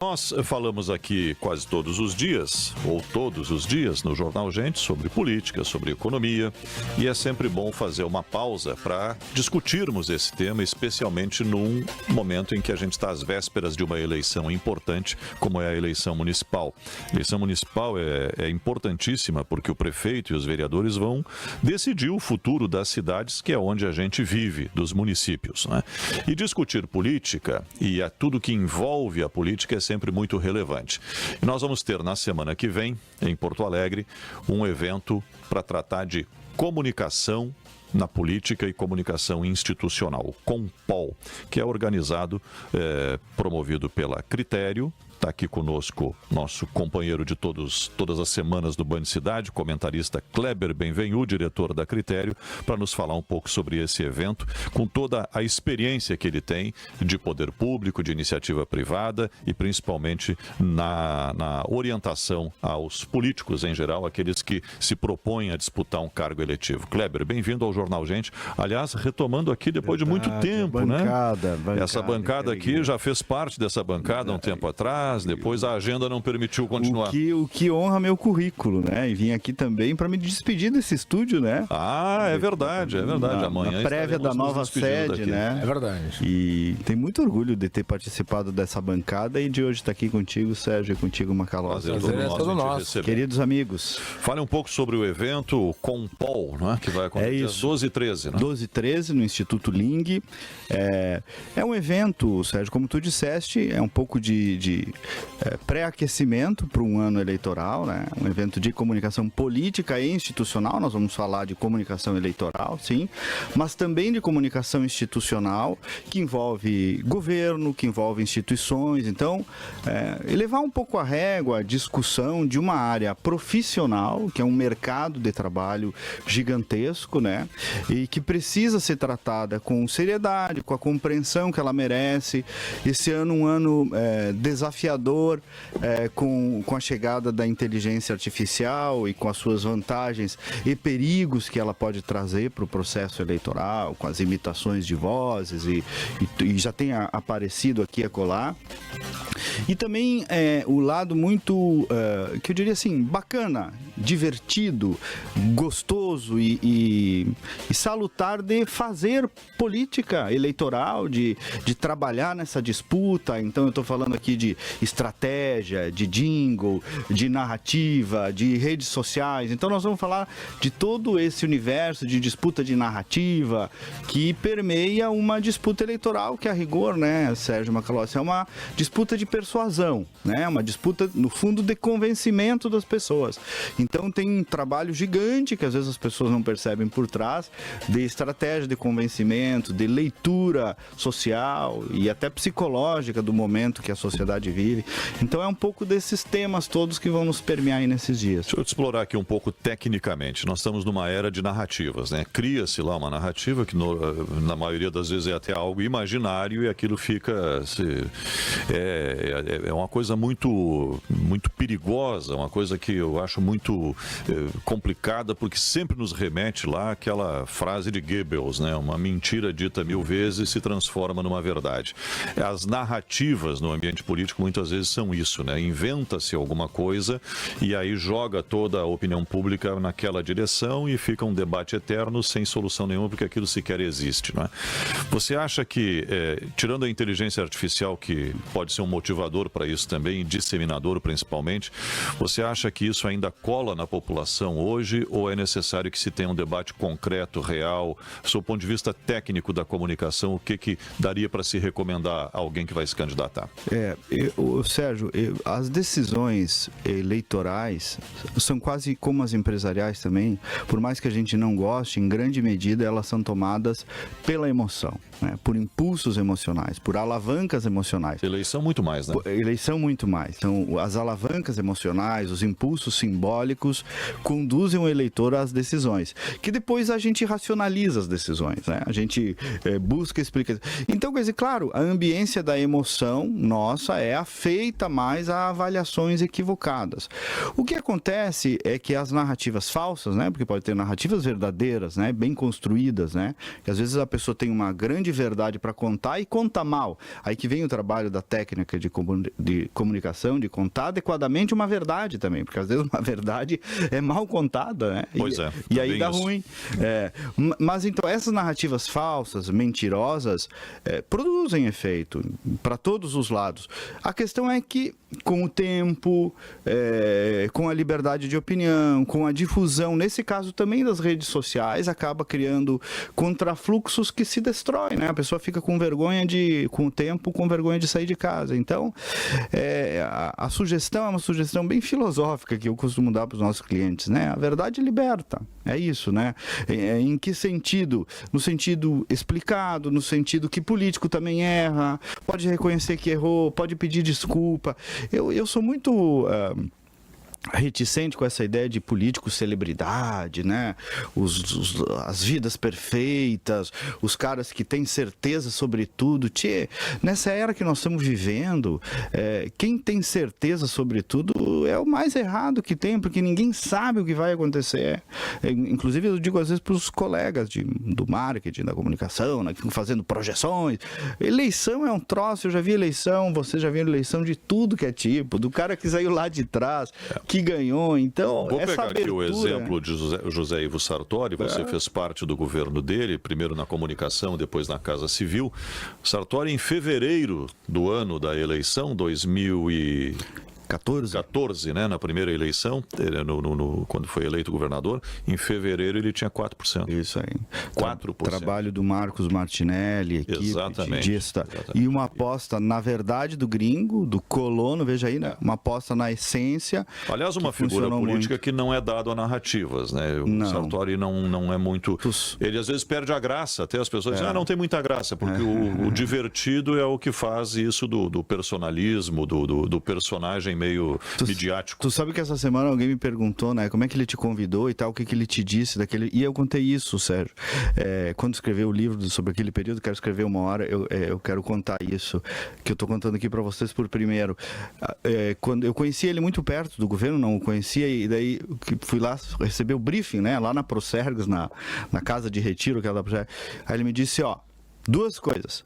Nós falamos aqui quase todos os dias, ou todos os dias, no Jornal Gente, sobre política, sobre economia, e é sempre bom fazer uma pausa para discutirmos esse tema, especialmente num momento em que a gente está às vésperas de uma eleição importante, como é a eleição municipal. A eleição municipal é importantíssima porque o prefeito e os vereadores vão decidir o futuro das cidades, que é onde a gente vive, dos municípios, né? E discutir política e tudo que envolve a política é sempre muito relevante. E nós vamos ter na semana que vem, em Porto Alegre, um evento para tratar de comunicação na política e comunicação institucional, o Compol, que é organizado, promovido pela Critério. Está aqui conosco nosso companheiro de todas as semanas do Band Cidade, comentarista Kleber Benvenu, diretor da Critério, para nos falar um pouco sobre esse evento, com toda a experiência que ele tem de poder público, de iniciativa privada e principalmente na orientação aos políticos em geral, aqueles que se propõem a disputar um cargo eletivo. Kleber, bem-vindo ao Jornal Gente. Aliás, retomando aqui depois de muito tempo, bancada, né? Essa bancada aqui já fez parte dessa bancada há um tempo atrás. Depois a agenda não permitiu continuar. O que honra meu currículo, né? E vim aqui também para me despedir desse estúdio, né? Ah, é verdade. Amanhã na prévia da nova sede, né? É verdade. E tem muito orgulho de ter participado dessa bancada e de hoje estar aqui contigo, Sérgio, e contigo, Macalossi. Todo nosso. Queridos amigos. Fale um pouco sobre o evento Compol, né? Que vai acontecer às 12 e 13, né? 12 e 13, no Instituto Ling. É um evento, Sérgio, como tu disseste, é um pouco de pré-aquecimento para um ano eleitoral, né? Um evento de comunicação política e institucional. Nós vamos falar de comunicação eleitoral, sim, mas também de comunicação institucional, que envolve governo, que envolve instituições. Então, elevar um pouco a régua, a discussão de uma área profissional, que é um mercado de trabalho gigantesco, né? E que precisa ser tratada com seriedade, com a compreensão que ela merece. Esse ano, um ano desafiador, com a chegada da inteligência artificial e com as suas vantagens e perigos que ela pode trazer para o processo eleitoral, com as imitações de vozes e já tem aparecido aqui e acolá. E também o lado muito, que eu diria assim, bacana, divertido, gostoso e salutar de fazer política eleitoral, de trabalhar nessa disputa. Então eu estou falando aqui de estratégia, de jingle, de narrativa, de redes sociais. Então nós vamos falar de todo esse universo de disputa de narrativa que permeia uma disputa eleitoral que, a rigor, né, Sérgio Macalossi, é uma disputa de persuasão, né? Uma disputa, no fundo, de convencimento das pessoas. Então tem um trabalho gigante que às vezes as pessoas não percebem por trás, de estratégia de convencimento, de leitura social e até psicológica do momento que a sociedade vive. Então é um pouco desses temas todos que vão nos permear aí nesses dias. Deixa eu te explorar aqui um pouco tecnicamente. Nós estamos numa era de narrativas, né? Cria-se lá uma narrativa que na maioria das vezes é até algo imaginário e aquilo fica... É uma coisa muito perigosa, uma coisa que eu acho muito complicada, porque sempre nos remete lá àquela frase de Goebbels, né? Uma mentira dita 1000 vezes se transforma numa verdade. As narrativas no ambiente político muitas vezes são isso, né? Inventa-se alguma coisa e aí joga toda a opinião pública naquela direção e fica um debate eterno sem solução nenhuma, porque aquilo sequer existe, não é? Você acha que, tirando a inteligência artificial, que pode ser um motivador para isso também, disseminador principalmente, você acha que isso ainda cola na população hoje ou é necessário que se tenha um debate concreto, real, do seu ponto de vista técnico da comunicação, o que daria para se recomendar a alguém que vai se candidatar? Sérgio, as decisões eleitorais são quase como as empresariais também, por mais que a gente não goste, em grande medida elas são tomadas pela emoção, né? Por impulsos emocionais, por alavancas emocionais. Eleição muito mais, né? Eleição muito mais. Então, as alavancas emocionais, os impulsos simbólicos conduzem o eleitor às decisões, que depois a gente racionaliza as decisões, né? A gente busca explicação. Então, quer dizer, claro, a ambiência da emoção nossa é afeita mais a avaliações equivocadas. O que acontece é que as narrativas falsas, né? Porque pode ter narrativas verdadeiras, né? Bem construídas, né? Que às vezes a pessoa tem uma grande verdade para contar e conta mal. Aí que vem o trabalho da técnica de comunicação comunicação, de contar adequadamente uma verdade também, porque às vezes uma verdade é mal contada, né? Pois é. E aí dá ruim. Mas então essas narrativas falsas, mentirosas, produzem efeito para todos os lados. A questão é que com o tempo, com a liberdade de opinião, com a difusão, nesse caso também das redes sociais, acaba criando contrafluxos que se destroem, né? A pessoa fica com vergonha com o tempo, com vergonha de sair de casa. Então, a sugestão é uma sugestão bem filosófica que eu costumo dar para os nossos clientes, né? A verdade liberta, é isso, né? Em que sentido? No sentido explicado, no sentido que político também erra, pode reconhecer que errou, pode pedir desculpa. Eu sou muito reticente com essa ideia de político celebridade, né? As vidas perfeitas, os caras que têm certeza sobre tudo. Nessa era que nós estamos vivendo, quem tem certeza sobre tudo é o mais errado que tem, porque ninguém sabe o que vai acontecer. Inclusive, eu digo às vezes para os colegas do marketing, da comunicação, né, que ficam fazendo projeções. Eleição é um troço, eu já vi eleição, você já viu eleição de tudo que é tipo, do cara que saiu lá de trás, que ganhou. Então, vou pegar abertura... aqui o exemplo de José Ivo Sartori. Você fez parte do governo dele, primeiro na comunicação, depois na Casa Civil. Sartori, em fevereiro do ano da eleição, 2014, né, na primeira eleição, quando foi eleito governador, em fevereiro ele tinha 4%. Isso aí. 4%. Trabalho do Marcos Martinelli, equipe, exatamente. E uma aposta, na verdade, do gringo, do colono, veja aí, né? Uma aposta na essência. Aliás, uma figura política que não é dado a narrativas, né? O Sartori não é muito... Ele às vezes perde a graça, até as pessoas dizem, não tem muita graça, porque o divertido é o que faz isso do personalismo, do personagem meio midiático. Tu sabe que essa semana alguém me perguntou, né, como é que ele te convidou e tal, o que ele te disse daquele... E eu contei isso, Sérgio. Quando escrevi o livro sobre aquele período, quero escrever uma hora, eu quero contar isso, que eu estou contando aqui para vocês por primeiro. Quando eu conheci ele muito perto do governo, não o conhecia, e daí fui lá receber o briefing, né, lá na Procergs, na casa de retiro, que ela da Procergs. Aí ele me disse,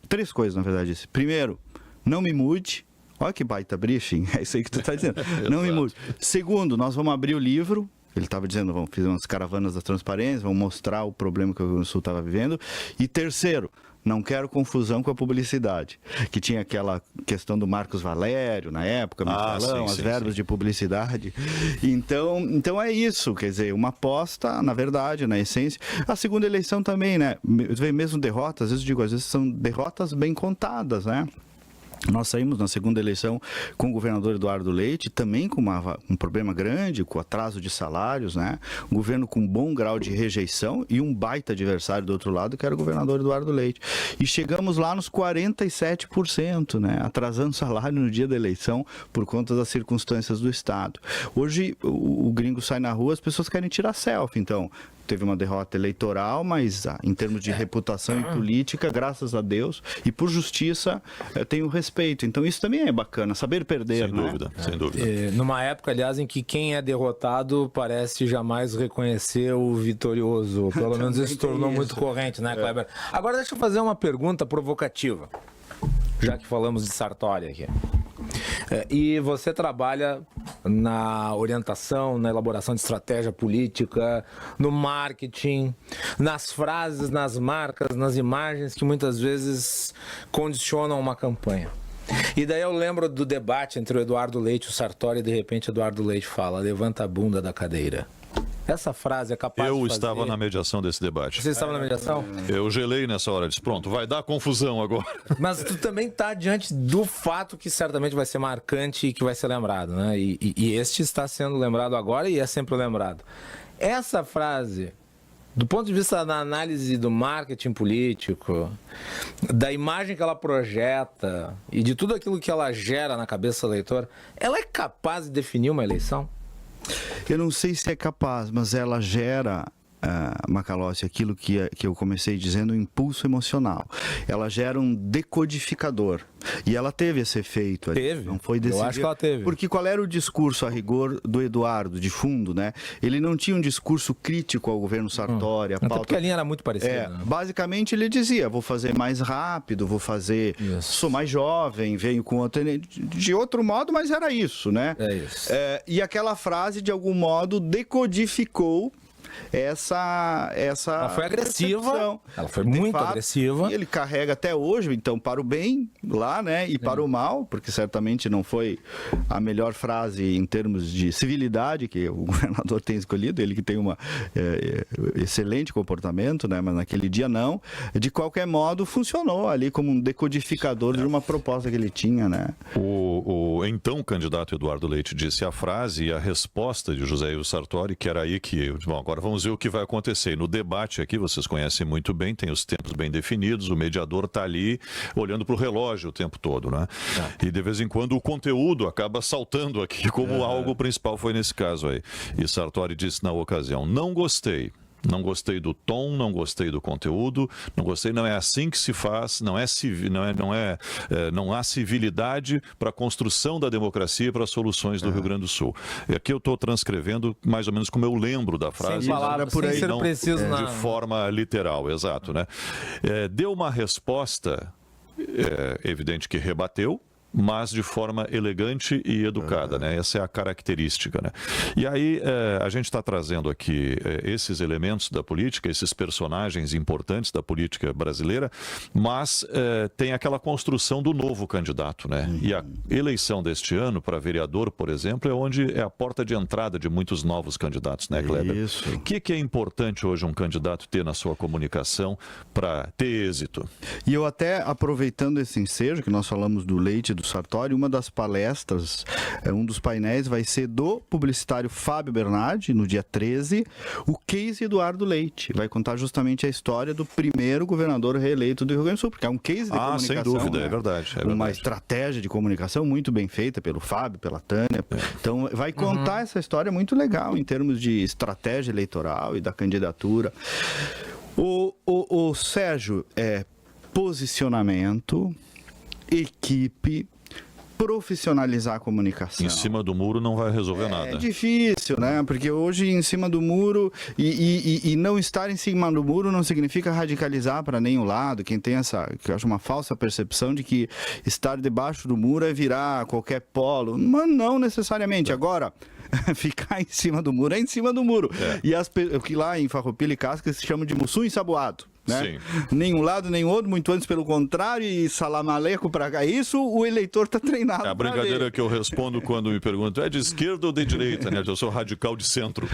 três coisas, na verdade, disse. Primeiro, não me mude. Olha que baita briefing, é isso aí que tu está dizendo. Não me mude. Segundo, nós vamos abrir o livro. Ele estava dizendo, vamos fazer umas caravanas da transparência, vamos mostrar o problema que o Rio Grande do Sul estava vivendo. E terceiro, não quero confusão com a publicidade. Que tinha aquela questão do Marcos Valério, na época, as verbas de publicidade. Então é isso, quer dizer, uma aposta, na verdade, na essência. A segunda eleição também, né? Mesmo derrotas, às vezes são derrotas bem contadas, né? Nós saímos na segunda eleição com o governador Eduardo Leite, também com um problema grande, com atraso de salários, né? Um governo com bom grau de rejeição e um baita adversário do outro lado, que era o governador Eduardo Leite. E chegamos lá nos 47%, né? Atrasando salário no dia da eleição por conta das circunstâncias do Estado. Hoje, o gringo sai na rua, as pessoas querem tirar selfie, então... Teve uma derrota eleitoral, mas em termos de reputação e política, graças a Deus, e por justiça, tem o respeito. Então isso também é bacana, saber perder, sem dúvida, sem dúvida. Numa época, aliás, em que quem é derrotado parece jamais reconhecer o vitorioso. Pelo menos isso se tornou muito corrente, né, Kleber? Agora deixa eu fazer uma pergunta provocativa, já que falamos de Sartori aqui. E você trabalha na orientação, na elaboração de estratégia política, no marketing, nas frases, nas marcas, nas imagens que muitas vezes condicionam uma campanha. E daí eu lembro do debate entre o Eduardo Leite e o Sartori, e de repente Eduardo Leite fala, levanta a bunda da cadeira. Essa frase é capaz de fazer... Eu estava na mediação desse debate. Você estava na mediação? Eu gelei nessa hora, disse, pronto, vai dar confusão agora. Mas tu também está diante do fato que certamente vai ser marcante e que vai ser lembrado, né? E este está sendo lembrado agora e é sempre lembrado. Essa frase, do ponto de vista da análise do marketing político, da imagem que ela projeta e de tudo aquilo que ela gera na cabeça do eleitor, ela é capaz de definir uma eleição? Eu não sei se é capaz, mas ela gera Macalossi, aquilo que eu comecei dizendo, o impulso emocional. Ela gera um decodificador. E ela teve esse efeito. Teve. Não foi decisivo. Eu acho que ela teve. Porque qual era o discurso, a rigor, do Eduardo, de fundo, né? Ele não tinha um discurso crítico ao governo Sartori, a pauta... Até porque a linha era muito parecida. Né? Basicamente, ele dizia, vou fazer mais rápido, vou fazer... Isso. Sou mais jovem, venho com outro... De outro modo, mas era isso, né? É isso. E aquela frase, de algum modo, decodificou ela foi agressiva, percepção. Ela foi muito agressiva. E ele carrega até hoje, então, para o bem lá, né, e para o mal, porque certamente não foi a melhor frase em termos de civilidade que o governador tem escolhido, ele que tem um excelente comportamento, né, mas naquele dia não. De qualquer modo, funcionou ali como um decodificador de uma proposta que ele tinha, né. O então candidato Eduardo Leite disse a frase e a resposta de José Ivo Sartori, que era aí que... Bom, agora vamos ver o que vai acontecer. E no debate aqui, vocês conhecem muito bem, tem os tempos bem definidos, o mediador está ali olhando para o relógio o tempo todo, né? E de vez em quando o conteúdo acaba saltando aqui, como algo principal foi nesse caso aí. E Sartori disse na ocasião, não gostei. Não gostei do tom, não gostei do conteúdo, não gostei, não é assim que se faz, não há civilidade para a construção da democracia e para as soluções do Rio Grande do Sul. E aqui eu estou transcrevendo mais ou menos como eu lembro da frase, sem palavras, por aí, sem ser não preciso de forma literal, exato, né? Deu uma resposta, evidente que rebateu, mas de forma elegante e educada, né? Essa é a característica, né? E aí a gente está trazendo aqui esses elementos da política, esses personagens importantes da política brasileira, mas tem aquela construção do novo candidato, né? E a eleição deste ano para vereador, por exemplo, é onde é a porta de entrada de muitos novos candidatos, né, Kleber? Isso. O que é importante hoje um candidato ter na sua comunicação para ter êxito? E eu até, aproveitando esse ensejo, que nós falamos do Leite e do Sartori, uma das palestras, um dos painéis vai ser do publicitário Fábio Bernardi, no dia 13, o case Eduardo Leite. Vai contar justamente a história do primeiro governador reeleito do Rio Grande do Sul, porque é um case de comunicação. Sem dúvida, né? É verdade. Uma estratégia de comunicação muito bem feita pelo Fábio, pela Tânia. Então, vai contar essa história muito legal em termos de estratégia eleitoral e da candidatura. O Sérgio, posicionamento, equipe, profissionalizar a comunicação. Em cima do muro não vai resolver nada. É difícil, né? Porque hoje em cima do muro e não estar em cima do muro não significa radicalizar para nenhum lado. Quem tem que eu acho uma falsa percepção de que estar debaixo do muro é virar qualquer polo, mas não necessariamente. Agora, ficar em cima do muro é em cima do muro. E o que lá em Farroupilha e Cascas se chama de mussum ensaboado. Né? Nenhum lado, nem outro, muito antes pelo contrário, e salamaleco para cá. Isso o eleitor está treinado. É a brincadeira que eu respondo quando me perguntam, é de esquerda ou de direita, né? Eu sou radical de centro.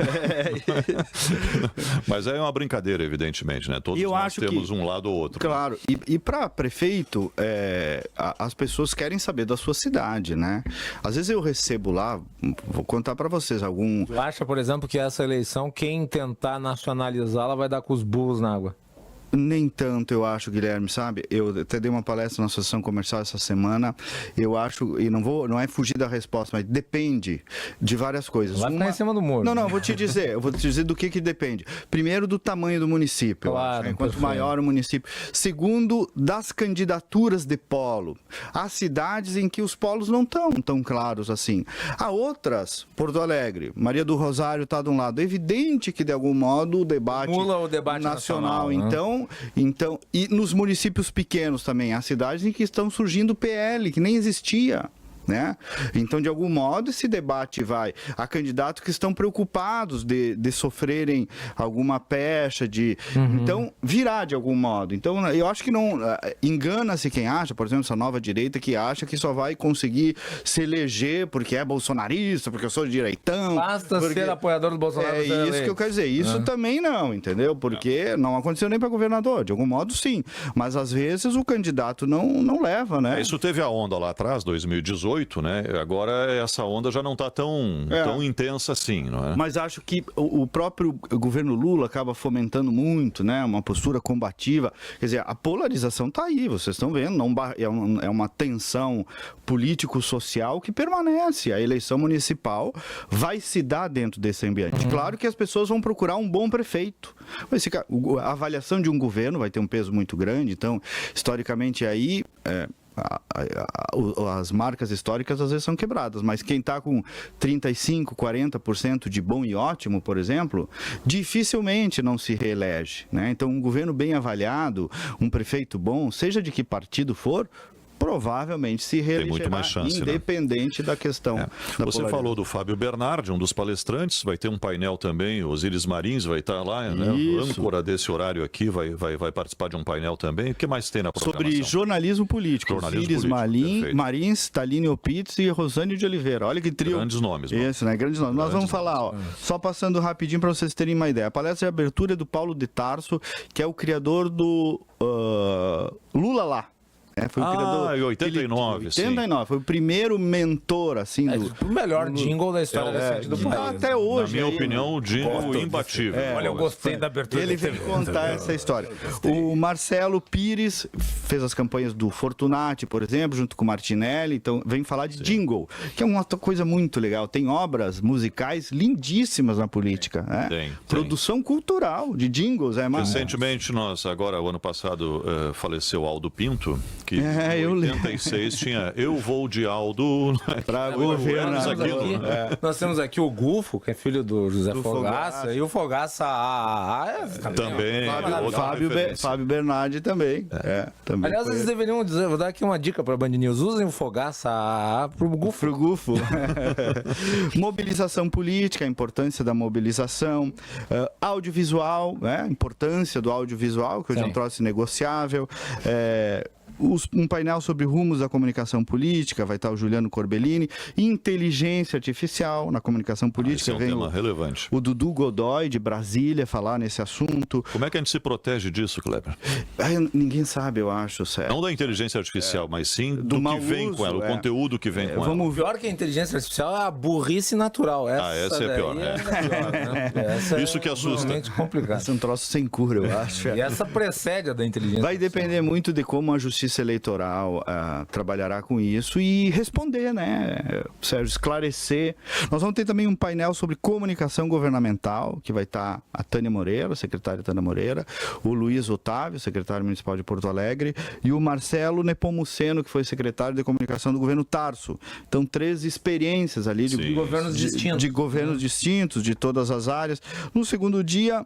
Mas é uma brincadeira, evidentemente, né? Todos nós temos um lado ou outro. Claro, e para prefeito, as pessoas querem saber da sua cidade, né? Às vezes eu recebo lá, vou contar para vocês algum... Tu acha, por exemplo, que essa eleição, quem tentar nacionalizá-la vai dar com os burros na água? Nem tanto, eu acho, Guilherme, sabe? Eu até dei uma palestra na Associação Comercial essa semana. Eu acho, e não é fugir da resposta, mas depende de várias coisas. Vai ficar em cima do muro. Não, eu vou te dizer do que depende. Primeiro, do tamanho do município. Claro, eu acho, quanto maior o município. Segundo, das candidaturas de polo. Há cidades em que os polos não estão tão claros assim. Há outras, Porto Alegre, Maria do Rosário está de um lado. É evidente que, de algum modo, o debate nacional. Então, e nos municípios pequenos também, há cidades em que estão surgindo PL, que nem existia. Né? Então, de algum modo, esse debate vai. Há candidatos que estão preocupados de sofrerem alguma pecha, então, virá de algum modo. Então, eu acho que não engana-se quem acha, por exemplo, essa nova direita que acha que só vai conseguir se eleger porque é bolsonarista, porque eu sou direitão. Basta ser apoiador do Bolsonaro. É isso que eu quero dizer. Isso também não, entendeu? Porque não aconteceu nem para governador. De algum modo, sim. Mas, às vezes, o candidato não leva, né? Isso teve a onda lá atrás, 2018, 2008, né? Agora essa onda já não está tão intensa assim, não é? Mas acho que o próprio governo Lula acaba fomentando muito, né? Uma postura combativa. Quer dizer, a polarização está aí, vocês estão vendo. É uma tensão político-social que permanece. A eleição municipal vai se dar dentro desse ambiente. Claro que as pessoas vão procurar um bom prefeito. A avaliação de um governo vai ter um peso muito grande. Então, historicamente, aí... as marcas históricas às vezes são quebradas, mas quem está com 35%, 40% de bom e ótimo, por exemplo, dificilmente não se reelege, né? Então, um governo bem avaliado, um prefeito bom, seja de que partido for, provavelmente se reelegerá, tem muito mais chance, independente da questão da Você falou do Fábio Bernardi, um dos palestrantes, vai ter um painel também, o Osiris Marins vai estar lá, né? O âncora desse horário aqui vai participar de um painel também. O que mais tem na programação? Sobre jornalismo político. Osiris Marins, Taline Opitz e Rosane de Oliveira. Olha que trio. Grandes nomes. Isso, né? Grandes nomes. Nós vamos falar, só passando rapidinho para vocês terem uma ideia. A palestra de abertura é do Paulo de Tarso, que é o criador do Lula Lá. Foi o criador. 89, 89, foi o primeiro mentor, assim, o melhor jingle da história recente do país. Até hoje. Na minha opinião, o jingle imbatível. Olha, eu gostei da abertura. Ele veio contar essa história. O Marcelo Pires fez as campanhas do Fortunati, por exemplo, junto com o Martinelli, então vem falar de jingle, que é uma coisa muito legal. Tem obras musicais lindíssimas na política, né? Tem. Produção cultural de jingles. Recentemente, o ano passado, faleceu Aldo Pinto, que em 86 tinha Eu Vou de Aldo para governo. Nós temos aqui o Gufo, que é filho do José Fogaça, e o Fogaça também. Fábio Bernardi também. Também. Aliás, vocês deveriam dizer, vou dar aqui uma dica para a Band News, usem o Fogaça pro Gufo. Pro Gufo. Mobilização política, a importância da mobilização, audiovisual, a importância do audiovisual, que hoje é um troço negociável. Um painel sobre rumos da comunicação política, vai estar o Juliano Corbellini. Inteligência artificial na comunicação política. Esse é um tema relevante. O Dudu Godoy, de Brasília, falar nesse assunto. Como é que a gente se protege disso, Kleber? Ninguém sabe, eu acho, Sérgio. Não da inteligência artificial, mas sim do que vem com ela, o conteúdo que vem com ela. O pior que a inteligência artificial é a burrice natural. Essa é pior. Isso que assusta. É complicado. Esse é um troço sem cura, eu acho. E essa precede a da inteligência artificial. Vai depender muito de como a justiça eleitoral trabalhará com isso e responder, né, Sérgio, esclarecer. Nós vamos ter também um painel sobre comunicação governamental, que vai estar a Tânia Moreira, a secretária Tânia Moreira, o Luiz Otávio, secretário municipal de Porto Alegre, e o Marcelo Nepomuceno, que foi secretário de comunicação do governo Tarso. Então, 3 experiências ali de governos distintos. De governos distintos, de todas as áreas. No segundo dia,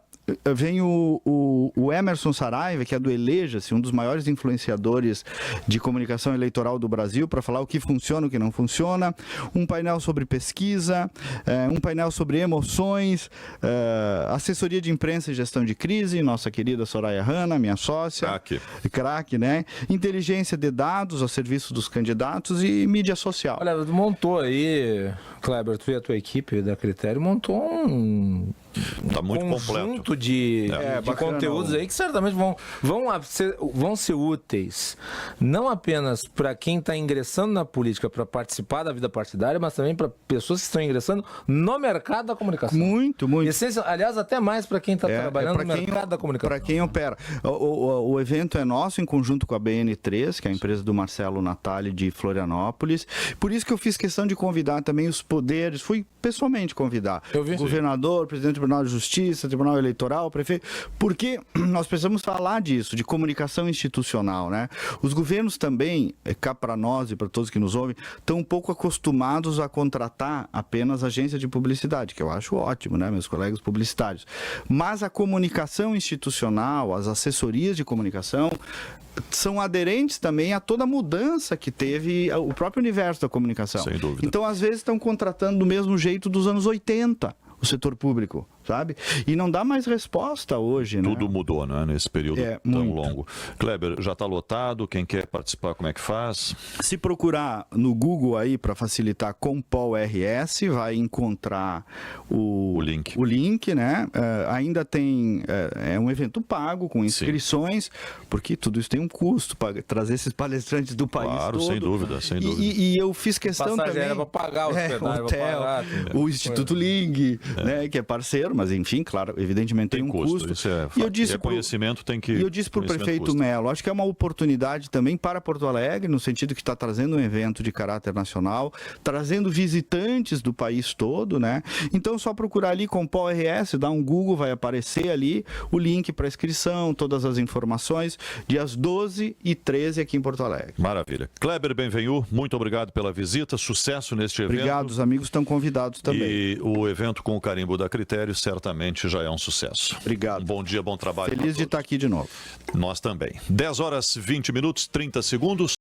vem o Emerson Saraiva, que é do Eleja-se, um dos maiores influenciadores de comunicação eleitoral do Brasil, para falar o que funciona, o que não funciona. Um painel sobre pesquisa, um painel sobre emoções, assessoria de imprensa e gestão de crise, nossa querida Soraya Hanna, minha sócia. Craque, né? Inteligência de dados a serviço dos candidatos e mídia social. Olha, montou aí, Kleber, tu e a tua equipe da Critério, montou um muito conjunto completo de conteúdos aí que certamente vão ser úteis, não apenas para quem está ingressando na política para participar da vida partidária, mas também para pessoas que estão ingressando no mercado da comunicação. Muito. Aliás, até mais para quem está trabalhando no mercado da comunicação. Para quem opera. O evento é nosso em conjunto com a BN3, que é a empresa do Marcelo Natali de Florianópolis. Por isso que eu fiz questão de convidar também os poderes, fui pessoalmente convidar o governador, presidente do Tribunal de Justiça, Tribunal Eleitoral, prefeito, porque nós precisamos falar disso, de comunicação institucional, né? Os governos também, cá para nós e para todos que nos ouvem, estão um pouco acostumados a contratar apenas agência de publicidade, que eu acho ótimo, né, meus colegas publicitários. Mas a comunicação institucional, as assessorias de comunicação, são aderentes também a toda a mudança que teve o próprio universo da comunicação. Sem dúvida. Então, às vezes, estão contratando do mesmo jeito dos anos 80. O setor público. sabe? E não dá mais resposta hoje, né? Tudo mudou, né? Nesse período tão muito longo. Kleber, já está lotado? Quem quer participar, como é que faz? Se procurar no Google aí para facilitar Compol RS, vai encontrar o link, né? Ainda tem é um evento pago com inscrições, porque tudo isso tem um custo para trazer esses palestrantes do país claro, todo. sem dúvida, sem dúvida. E eu fiz questão também para pagar o hospedagem, hotel, o Instituto Ling, né, que é parceiro, mas enfim, claro, evidentemente tem um custo. Isso é, e eu disse conhecimento tem que. E eu disse para o prefeito Melo, acho que é uma oportunidade também para Porto Alegre, no sentido que está trazendo um evento de caráter nacional, trazendo visitantes do país todo, né? Então, só procurar ali Compol RS, dá um Google, vai aparecer ali o link para inscrição, todas as informações, dias 12 e 13 aqui em Porto Alegre. Maravilha. Kleber Benvenu, muito obrigado pela visita, sucesso neste evento. Obrigado, os amigos estão convidados também. E o evento com o carimbo da Critério certamente já é um sucesso. Obrigado. Um bom dia, bom trabalho. Feliz de estar aqui de novo. Nós também. 10 horas 20 minutos, 30 segundos.